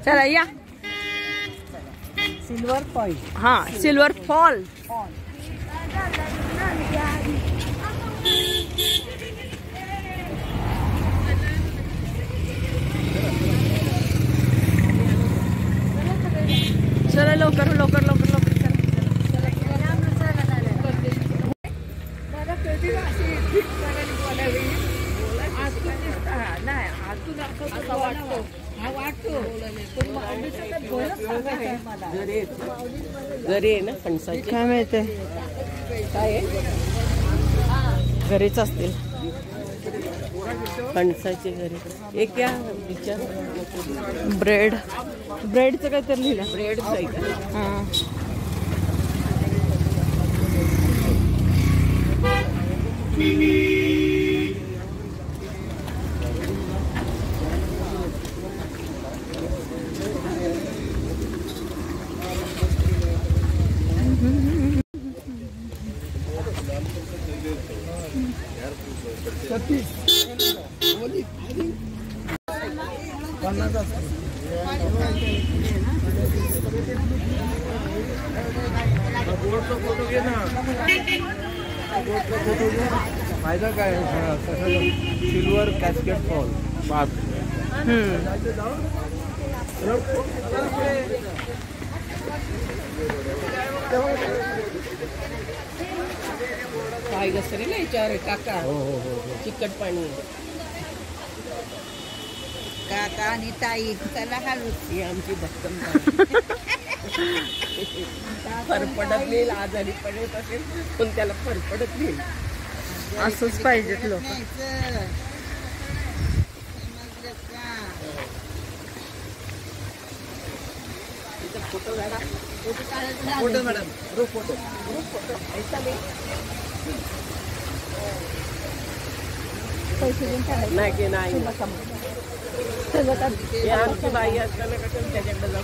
चला या. Silver point. हा सिल्वर फॉल. चला लवकर लवकर लवकर लवकर घरी आहे ना फणसाची. काय माहिती काय आहे घरीच असतील फणसाची घरी. एक क्या विचार. ब्रेड. ब्रेडचं काय तर लिहिलं. ब्रेड आहे का. हां फायदा काय सिल्वर कॅस्केट फॉल 5. काय घसरे ना याच्यावर काका. चिकट पाणी. काका आणि ताई त्याला हालू. ही आमची भक्कम फरफडत नाही. आजारी पडत असेल पण त्याला फरफडत नाही. असंच पाहिजेत लोक. फोटो काढा. Photo madam. Group photo. Group photo ऐसा नाही. पैसे देऊन नाही नाही. आमची बाई असताना कसं त्याच्याकडे जाऊ.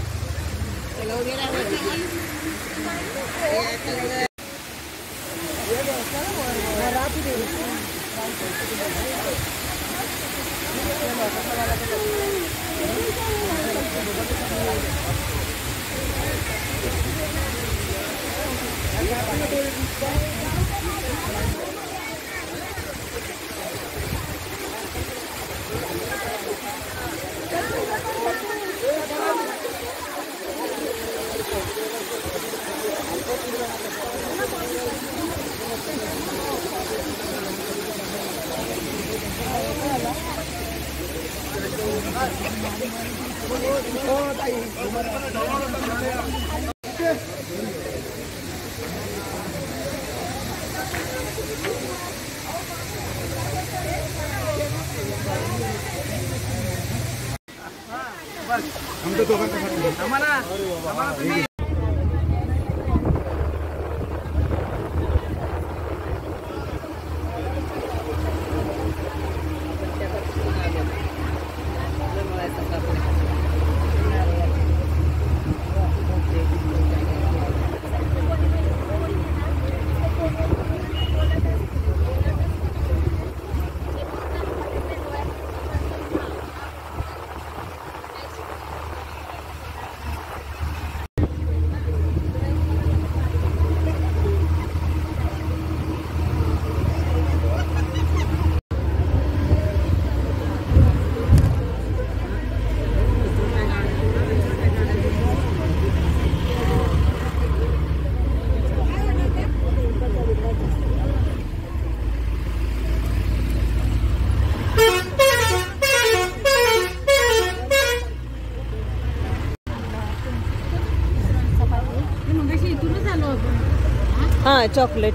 हा चॉकलेट.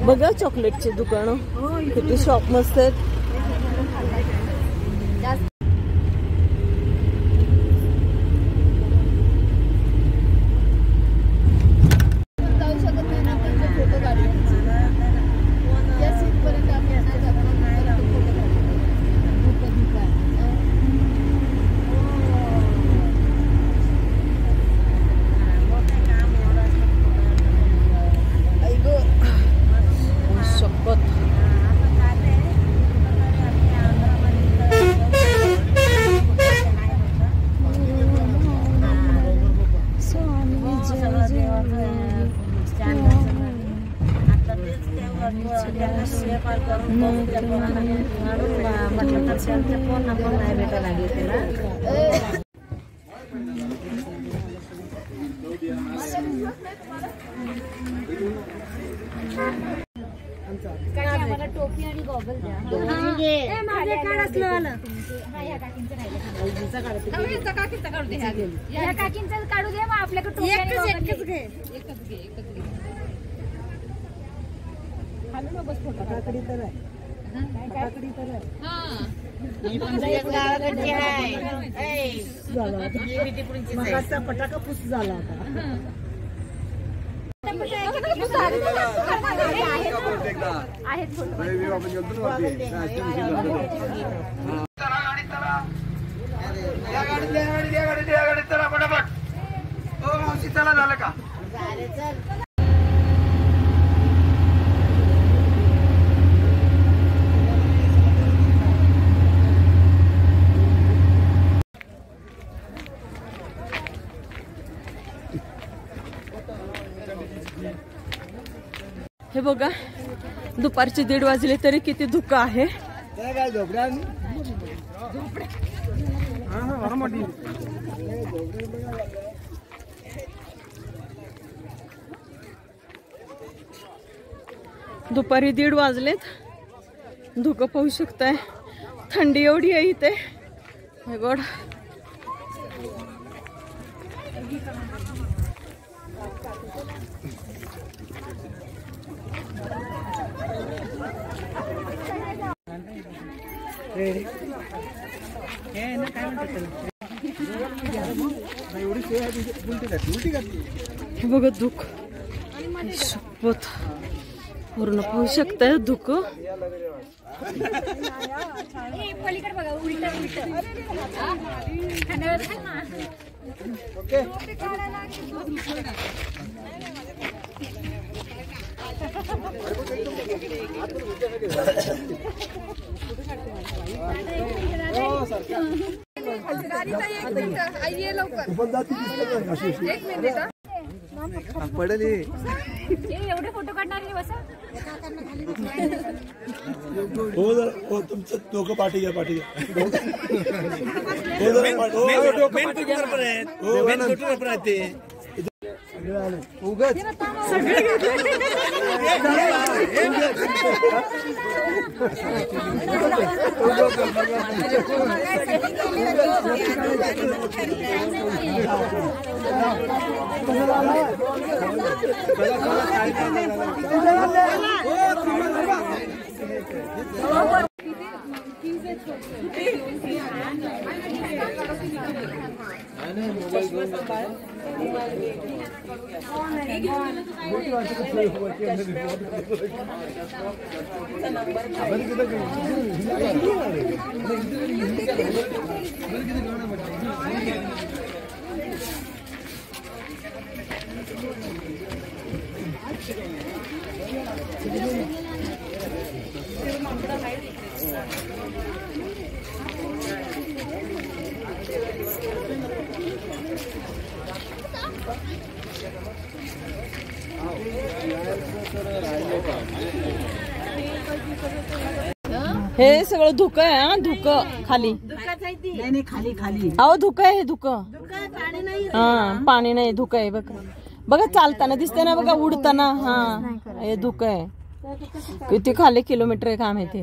बघा चॉकलेटचे दुकानं किती शॉप मस्त आहेत. म्हटलं तर फोन नाही भेटायला लागेल त्याला. टोपी आणि गॉगल द्या. काकींचं काढू दे मग आपल्याकडे एकच घे. फटाका पुस झाला होता. चला झालं का? हे बघा दुपारचे 1:30 वाजले तरी किती धुकं आहे. दुपारी 1:30 वाजलेत. धुकं पाहू शकताय. थंडी एवढी आहे इथे. हे गॉड. बघा धुक शपथ पूर्ण पाहू शकताय धुक. पलीकडे बघा उलट पडली एवढे फोटो काढणार नाही बसा. हो तुमचं डोकं पाठी घ्या पाठी घ्या. उगाच हे सगळं धुकं आहे. हा धुकं खाली. नाही खाली खाली. अहो धुकं आहे. हे धुकं हा पाणी नाही. धुकं आहे बघा. बघा चालताना दिसते ना बघा उडताना. हा हे धुकं आहे. किती खाली किलोमीटर आहे काम आहे ते.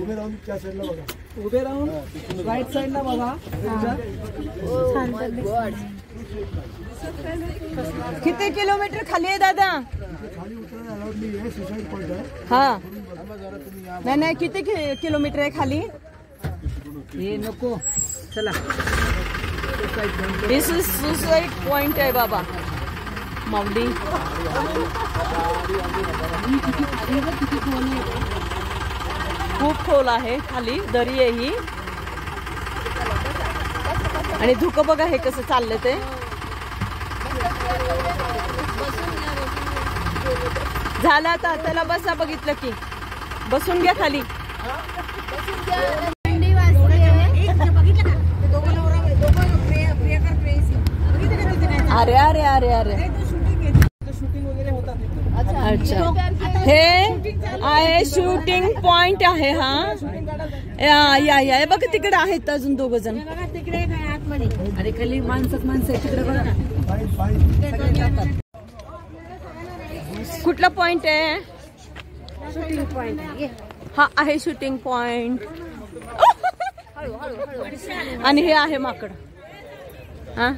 उभे राहून त्या साईडला बघा. उभे राहून राईट साईडला बघा. किती किलोमीटर खाली आहे दादा. हा नाही नाही किती किलोमीटर आहे खाली. हे नको चला. दिस इज सुसाइड पॉइंट आहे बाबा. माऊली खूप खोल आहे. खाली दरी आहे ही. आणि धुकं बघा हे कसं चाललं ते. झालं आता. त्याला बसा. बघितलं की बसून घ्या खाली. अरे अरे अरे अरे शूटिंग वगैरे होतात तिथे. अच्छा, हे आहे शूटिंग पॉइंट आहे हा. या बघ तिकडे आहेत अजून 2 जण. तिकडे काय आतमध्ये. अरे खाली माणसं आहे तिकडे बघा. कुठला पॉइंट आहे? Shooting point. हा आहे शूटिंग पॉइंट. आणि हे आहे माकड. हा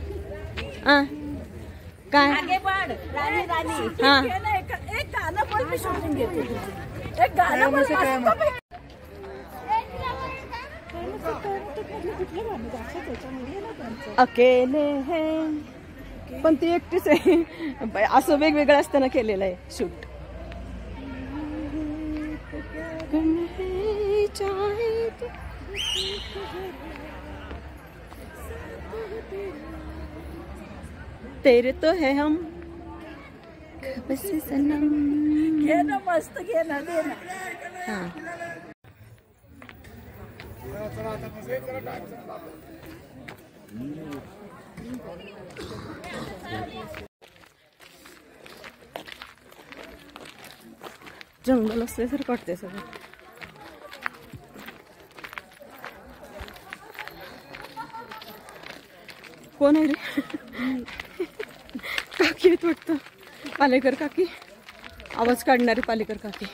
काय हा अकेले है पण ती एकटीच आहे. असं वेगवेगळं असताना केलेलं आहे शूट. तेरे तो है हम बस सनम. घे ना मस्त घे ना दे ना. हाँ जंगल असल्यासारखं वाटतंय सगळं. कोण आहे रे? काकी आहेत वाटतं. पालेकर काकी, आवाज काढणारे पालेकर काकी.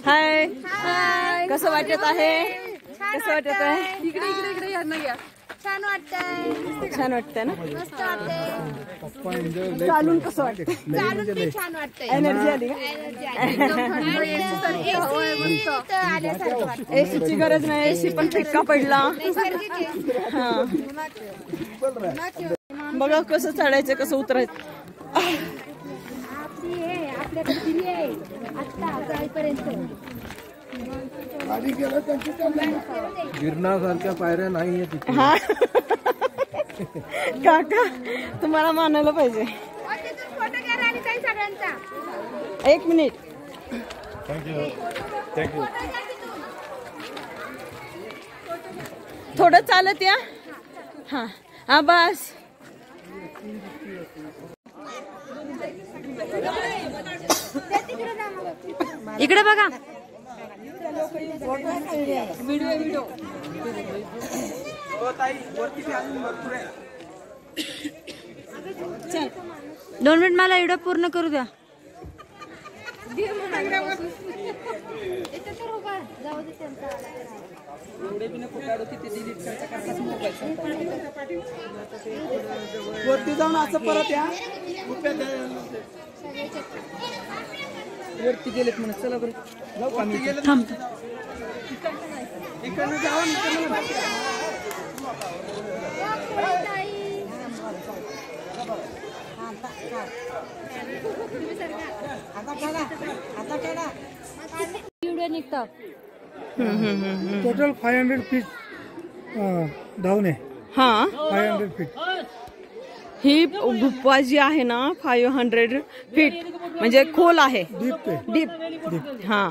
हाय, कसं वाटत आहे? कसं वाटत आहे? इकडे इकडे इकडे यांना घ्या. छान वाटतंय. छान वाटतंय ना? मस्त वाटतंय. चालून कसं वाटतंय? चालून छान वाटतंय. एनर्जी आली का? एसीची गरज नाही. एसी पण फिक्का पडला. हा बघा कसं चढायचं कसं उतरायचं. आपल्याकडे दिली आहे आता जाईपर्यंत. गिरणासारख्या पायऱ्या नाहीये तिथे. हा काका तुम्हाला मानायला पाहिजे. फोटो घ्या आणि काही सगळ्यांचा. 1 मिनिट. थँक्यू. थोडं चालत या. हा हा बस. इकडे बघा. व्हिडिओ चल 2 मिनिट मला व्हिडिओ पूर्ण करू द्या. वरती जाऊन असं परत या. वरती गेलेत म्हणत. चला बरं जाऊ का? मी थांब. इकडनं जाऊन व्हिडिओ निघतात. टोटल 500 फीट डाऊन आहे. हा 500 फीट. ही गुफा जी आहे ना 500 फीट म्हणजे खोल आहे. डीप आहे. डीप. हा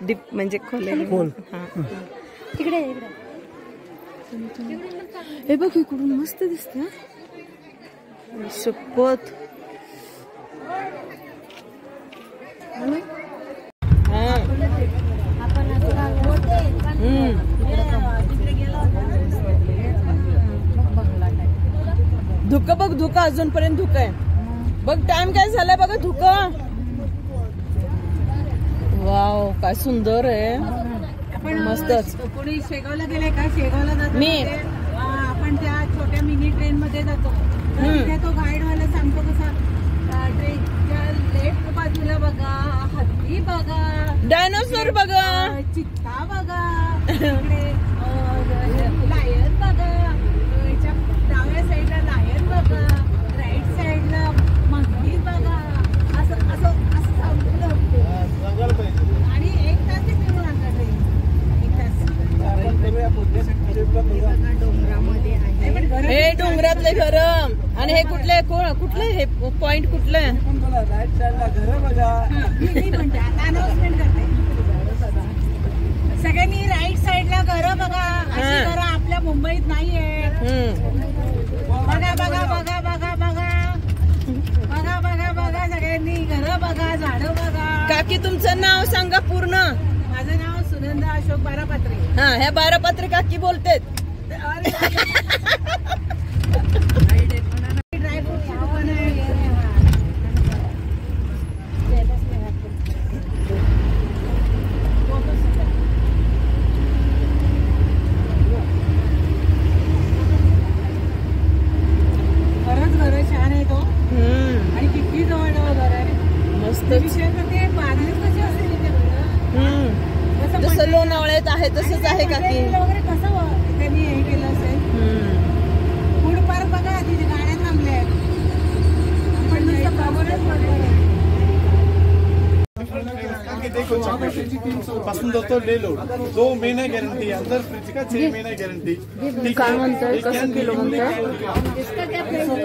डीप म्हणजे खोल आहे. खोल. हा तिकडे हे बघ इकडून मस्त दिसते. शपथ. धुकं बघ. धुकं अजूनपर्यंत धुकं आहे बघ. टाइम काय झालाय बघा. धुकं. वाव काय सुंदर आहे. मस्तच. कोणी शेगावला गेले का? शेगावला जातो मी. आपण त्या छोट्या मिनी ट्रेन मध्ये जातो. तिथे तो गाईडवाला सांगतो कसा ट्रेनच्या लेफ्ट बाजूला बघा हत्ती बघा, डायनोसॉर बघा, चित्ता बघा, इकडे लायन बघा, याच्या डाव्या साईडला लायन बघा, राईट साईडला मंकी बघा. असं असं असं सांगतो. आणि 1 तास ते फिरून आणला ट्रेन. 1 तास डोंगरामध्ये आहे. हे डोंगरातले घर. आणि हे कुठले कुठले हे पॉइंट कुठले? राईट साईडला घर बघा. मी म्हणते आता अनाउन्समेंट करते. सगळ्यांनी राईट साईडला घर बघा. अशी घरं आपल्या मुंबईत नाहीये. बघा बघा बघा बघा बघा बघा बघा बघा सगळ्यांनी घरं बघा, झाडं बघा. काकी तुमचं नाव सांगा पूर्ण. माझं नाव सुनंदा अशोक बारापात्रे. हा, ह्या बारापात्रे काकी बोलतेत. ड्रायफ्रूटची दुकान आहे. खरंच घर छान आहे तो. आणि किती जवळ घर आहे. मस्त. विषय तर ते बांधलेच कसे असतील इथे घरं. जसं लोणावळ्यात आहे तसंच आहे काकी. वगैरे कसं त्यांनी हे केलं असेल. फूड पार्क बघा, तिथे गाड्या थांबल्या आहेत. पण नुसतं पावरच पडलं. पसंद हो तो ले लो. 2 महीने गारंटी, अंदर फ्रिज का 6 महीने गारंटी. काय म्हणतोय, कसं किलो म्हणतोय?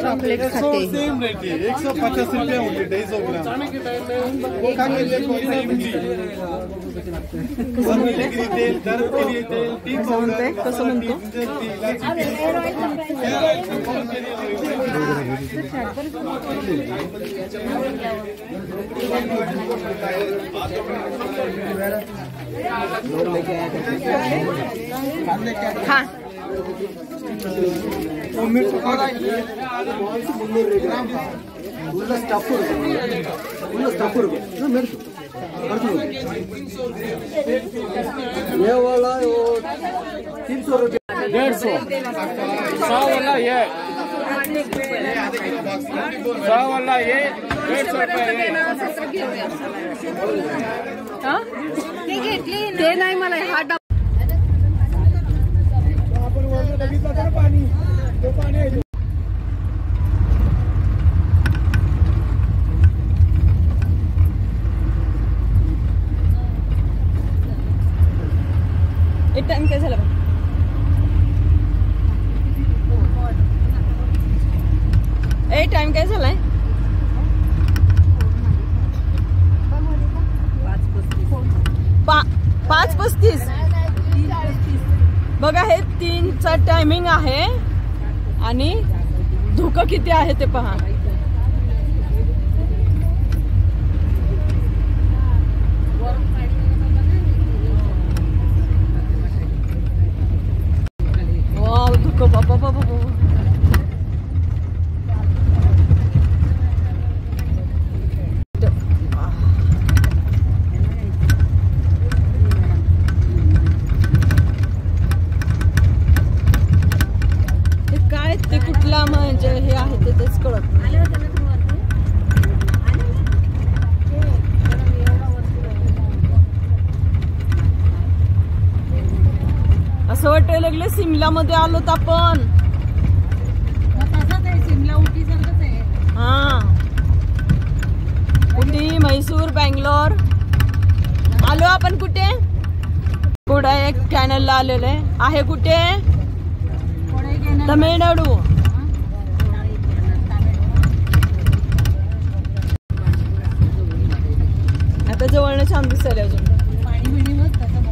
चॉकलेट खाते. सेम रेट है, 150 रुपया होती 250 ग्राम. वो खा के देखो, इमली 1 मिलीग्री तेल, दर्द के लिए तेल, 3 म्हणतोय, कसं म्हणतो? हा, ये वाला 300 रुपया. 150. 100 वाला ये, 100 वाला ये 150 रुपये. ते घेतली ते नाही मला हा डबा. आपण वरनं बघितलं तर पाणी, तो पाणी आहे. एक टाइम काय झाला? ए टाइम काय झालाय? 5:35. बघा, हे 3चा टायमिंग आहे आणि धुकं किती आहे ते पहा. वाव, धुकं बाबा बाबा बाबा. ते कुठला म्हणजे हे आहे ते तेच कळत नाही. असं वाटायला लागलं सिमला मध्ये आलोत आपण. तसंच आहे, सिमला उटी सारखंच आहे. हा, उटी, म्हैसूर, बँगलोर आलो आपण. कुठे? कोडाई कॅनलला आलेले आहे. कुठे? तमिळनाडू. आता जवळनं छान दिसायला अजून. पाणी बिणी मग तसं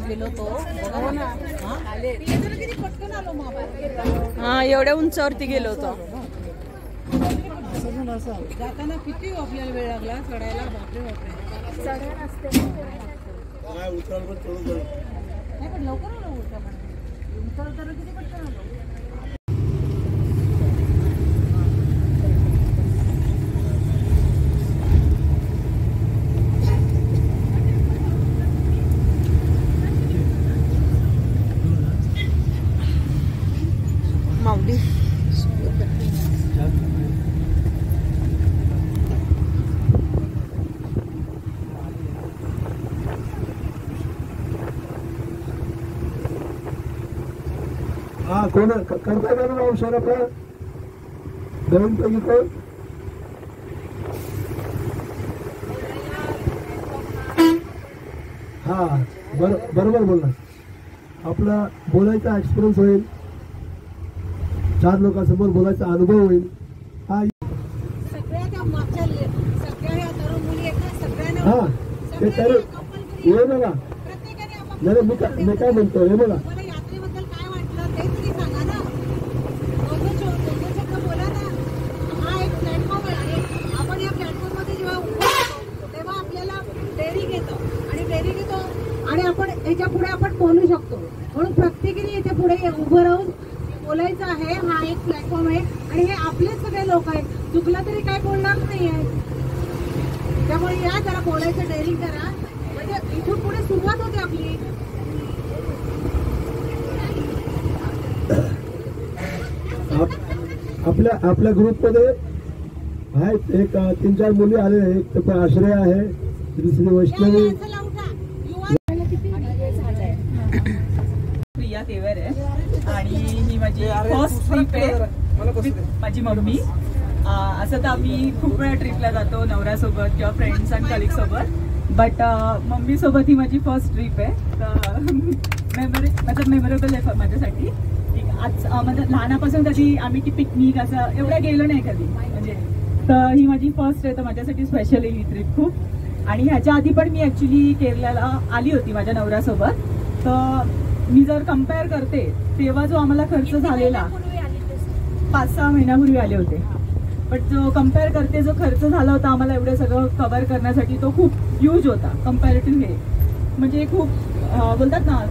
गेलो तो. हा, एवढ्या उंचावरती गेलो होतो. जाताना किती आपल्याला वेळ लागला चढायला. बापरे बापरे. नाही पण लवकर आलो. उतर किती पटकन आलो. माऊली कोण करता का नाव शरफ नवीन पैकी कोण? हा बरोबर बोलला. आपला बोलायचा एक्सपिरियन्स होईल, 4 लोकांसमोर बोलायचा अनुभव होईल. हा सगळ्या त्या मागच्या सगळ्या या तरुण मुली आहेत ना, सगळ्यांना हा ते तर हे बघा. प्रत्येकाने मी काय म्हणतो हे बघा, मला यात्रेबद्दल काय वाटलं ते तरी सांगा ना. दोन शब्द बोला ना. हा एक प्लॅटफॉर्म आहे. आपण या प्लॅटफॉर्म मध्ये जेव्हा उभं होतो तेव्हा आपल्याला डेअरिंग येतं आणि आपण याच्या पुढे आपण बोलू शकतो. म्हणून प्रत्येकाने याच्या पुढे उभं राहून बोलायचं आहे. हा एक प्लॅटफॉर्म आहे आणि हे आपलेच सगळे लोक आहेत. चुकलं तरी काय बोलणार नाही आहे. त्यामुळे या जरा बोलायचं डेअरिंग करा, म्हणजे इथून पुढे सुरुवात होते आपली. आपल्या ग्रुपमध्ये आहेत एक 3-4 मुली आले. एक तर आश्रय आहे, दुसरी वैष्णवी. प्रिया तेवर आहे आणि ही माझी फर्स्ट ट्रिप आहे. माझी मम्मी असं तर आम्ही खूप वेळा ट्रिपला जातो नवऱ्यासोबत किंवा फ्रेंड्स अँड कलिग सोबत, बट मम्मी सोबत ही माझी फर्स्ट ट्रिप आहे. तर मेमोरेबल आहे माझ्यासाठी. आज म्हणजे लहानापासून कधी आम्ही ती पिकनिक असं एवढं गेलो नाही कधी, म्हणजे तर ही माझी फर्स्ट आहे. तर माझ्यासाठी स्पेशल आहे ही ट्रिप खूप. आणि ह्याच्या आधी पण मी ॲक्च्युली केरळला आली होती माझ्या नवऱ्यासोबत. तर मी जर कम्पेअर करते तेव्हा जो आम्हाला खर्च झालेला 5-6 महिन्यापूर्वी आले होते, बट जो कम्पेअर करते जो खर्च झाला होता आम्हाला एवढं सगळं कव्हर करण्यासाठी तो खूप ह्यूज होता कम्पॅरेटिव्ह. हे म्हणजे खूप बोलतात ना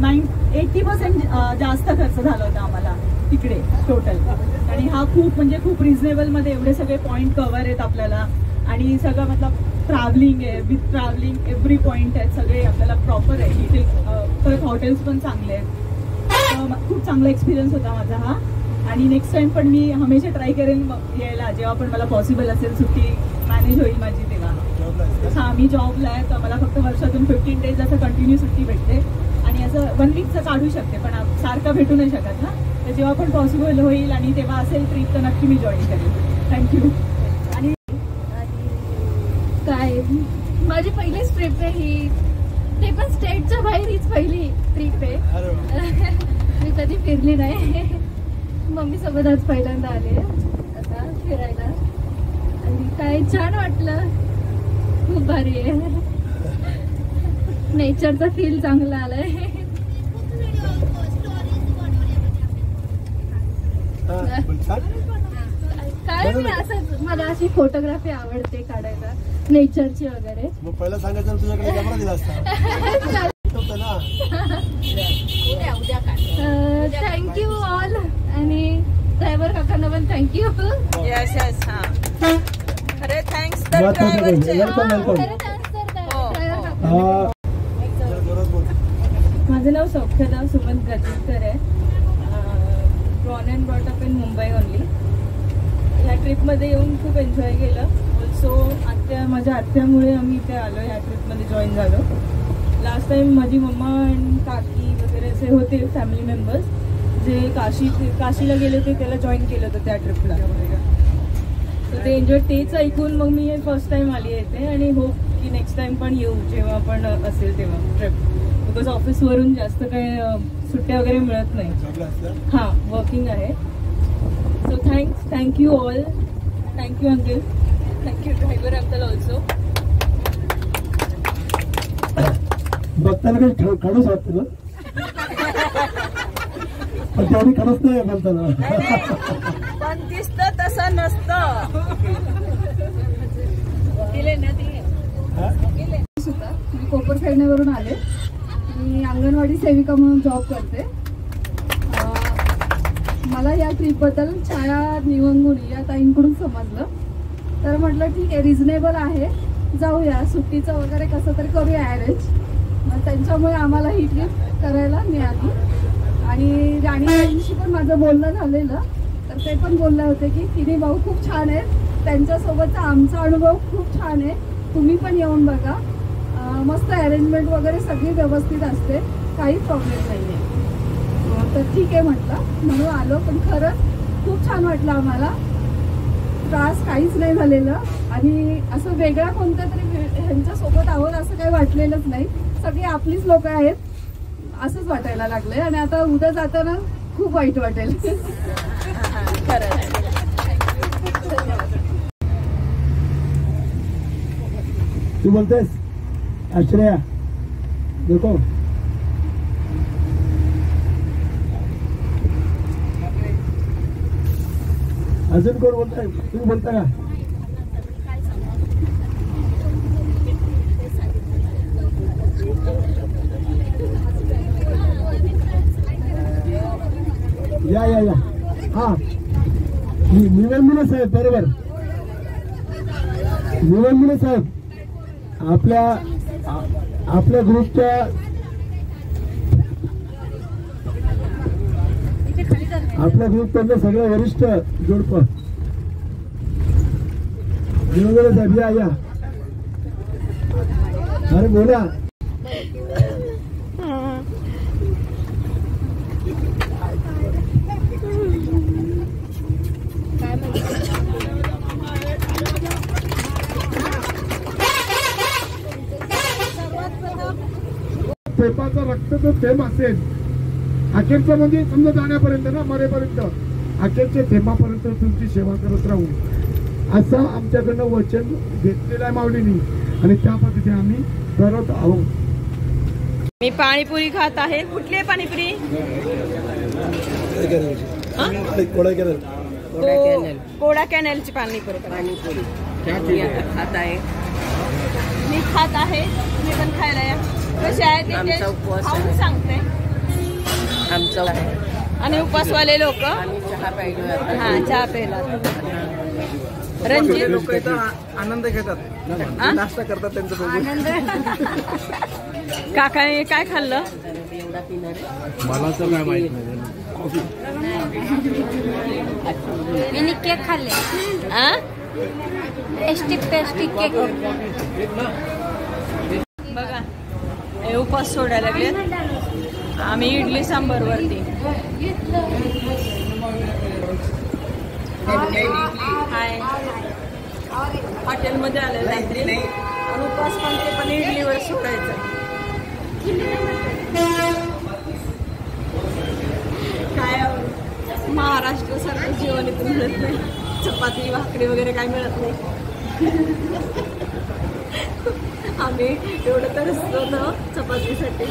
80% जास्त खर्च झाला होता आम्हाला तिकडे टोटल. आणि हा खूप म्हणजे खूप रिझनेबलमध्ये एवढे सगळे पॉईंट कव्हर आहेत आपल्याला. आणि सगळं मतलब ट्रॅव्हलिंग आहे, विथ ट्रॅव्हलिंग एव्हरी पॉईंट आहेत सगळे आपल्याला प्रॉपर आहे. इथे परत हॉटेल्स पण चांगले आहेत. खूप चांगला एक्सपिरियन्स होता माझा हा. आणि नेक्स्ट टाइम पण मी हमेशा ट्राय करेन यायला, जेव्हा पण मला पॉसिबल असेल, सुट्टी मॅनेज होईल माझी तेव्हा. हां, मी जॉबला आहे तर मला फक्त वर्षातून 15 डेज असं कंटिन्यू सुट्टी भेटते आणि असं 1 वीकचं काढू शकते, पण सारखं भेटू नाही शकत ना. तर जेव्हा पण पॉसिबल होईल आणि तेव्हा असेल ट्रिप तर नक्की मी जॉईन करेन. थँक्यू. आणि काय माझी पहिलीच ट्रिप आहे ही, ते पण स्टेटच्या बाहेर हीच पहिली ट्रिप आहे. मी कधी फिरली नाही. मम्मी सोबत आज पहिल्यांदा आले आता फिरायला आणि काय छान वाटलं, खूप भारी आहे. नेचरचा फील चांगला आलाय. काय मी असं मला अशी फोटोग्राफी आवडते काढायला नेचरची वगैरे. मग पहिला सांगायचं तुझ्याकडे कॅमेरा दिला असता. थँक्यू ऑल आणि ड्रायव्हर काकांना पण थँक्यू. Yes yes. हां खरे थँक्स तर ड्रायव्हरचे. माझं नाव सौख्यदा सुमंत गजकर आहे. ब्रॉन and brought up in Mumbai only. ह्या ट्रिपमध्ये येऊन खूप एन्जॉय केलं. ऑल्सो माझ्या आत्यामुळे आम्ही इथे आलो, ह्या ट्रिपमध्ये जॉईन झालो. लास्ट टाइम माझी मम्मा आणि काकी वगैरे असे होते फॅमिली मेंबर्स जे काशीला गेले होते, त्याला जॉईन केलं होतं त्या ट्रिपला. तर ते एन्जॉय तेच ऐकून मग मी फर्स्ट टाइम आली येते आणि होप की नेक्स्ट टाइम पण येऊ जेव्हा पण असेल तेव्हा ट्रिप. बिकॉज ऑफिसवरून जास्त काही सुट्ट्या वगैरे मिळत नाही. हां, वर्किंग आहे. So thank you all. Thank you uncle. Thank you driver uncle also. बघताना काही खडूस वाटतं ना, पण तेवढी खरंच नाही बोलताना. पण दिसतं तसं नसतं. मी कोपर खेळण्यावरून आले. मी अंगणवाडी सेविका म्हणून जॉब करते. मला या ट्रिपबद्दल छाया निवंगुणी या ताईंकडून समजलं, तर म्हटलं ठीक आहे, रिझनेबल आहे, जाऊया, सुट्टीचं वगैरे कसं तरी करूया अरेंज. मग त्यांच्यामुळे आम्हाला ही ट्रिप करायला मिळाली. आणि राणीबाईंशी पण माझं बोलणं झालेलं, तर ते पण बोलले होते की तिन्ही भाऊ खूप छान आहेत, त्यांच्यासोबतचा आमचा अनुभव खूप छान आहे, तुम्ही पण येऊन बघा, मस्त अरेंजमेंट वगैरे सगळी व्यवस्थित असते, काही प्रॉब्लेम नाही आहे. तर ठीक आहे म्हटलं, म्हणून आलो. पण खरंच खूप छान वाटलं आम्हाला. त्रास काहीच नाही झालेलं आणि असं वेगळ्या कोणत्या तरी ह्यांच्यासोबत आहोत असं काही वाटलेलंच नाही. सगळी आपलीच लोक आहेत असंच वाटायला लागलंय. आणि आता उद्या जाताना खूप वाईट वाटेल. तू बोलतेस आश्रया देखो अजून कोण बोलताय? तुम्ही बोलता का? या या या हा निवडणुले साहेब बरोबर. निवडणुले साहेब आपल्या ग्रुपच्या ग्रुपमधले सगळे वरिष्ठ जोडप निवडणुले साहेब या या. अरे बोला. थेपाचा रक्ताचा थेंब असेल अखेरचं म्हणजे समजा जाण्यापर्यंत ना मरेपर्यंत अखेरच्या थेंबापर्यंत तुमची सेवा करत राहू असं आमच्याकडनं वचन घेतलेलं आहे माऊलींनी आणि त्या पद्धतीने आम्ही करत आहोत. मी पाणीपुरी खात आहे. कुठली आहे पाणीपुरी? कोडा कॅनेलची पाणीपुरी खात आहे. मी खात आहे. तुम्ही पण खायला या. कसे आहे ते खाऊन सांगते. आमचा आणि उपवासवाले लोक चहा प्यायला हा चहा प्यायला. रणजित लोक इथं आनंद घेतात, नाश्ता करतात त्यांचं काकाने काय खाल्लं? मला तर काय माहित नाही. मी केक खाल्ले. Pastry cake. बघा हे उपास सोडायला लागलेत. आम्ही इडली सांबर वरती. हाय हॉटेलमध्ये आले रात्री आणि उपास पण ते पण इडलीवर सोडायचं. काय महाराष्ट्र सारखं जेवण इथं मिळत नाही. चपाती भाकरी वगैरे काय मिळत नाही. आम्ही एवढं तर चपातीसाठी.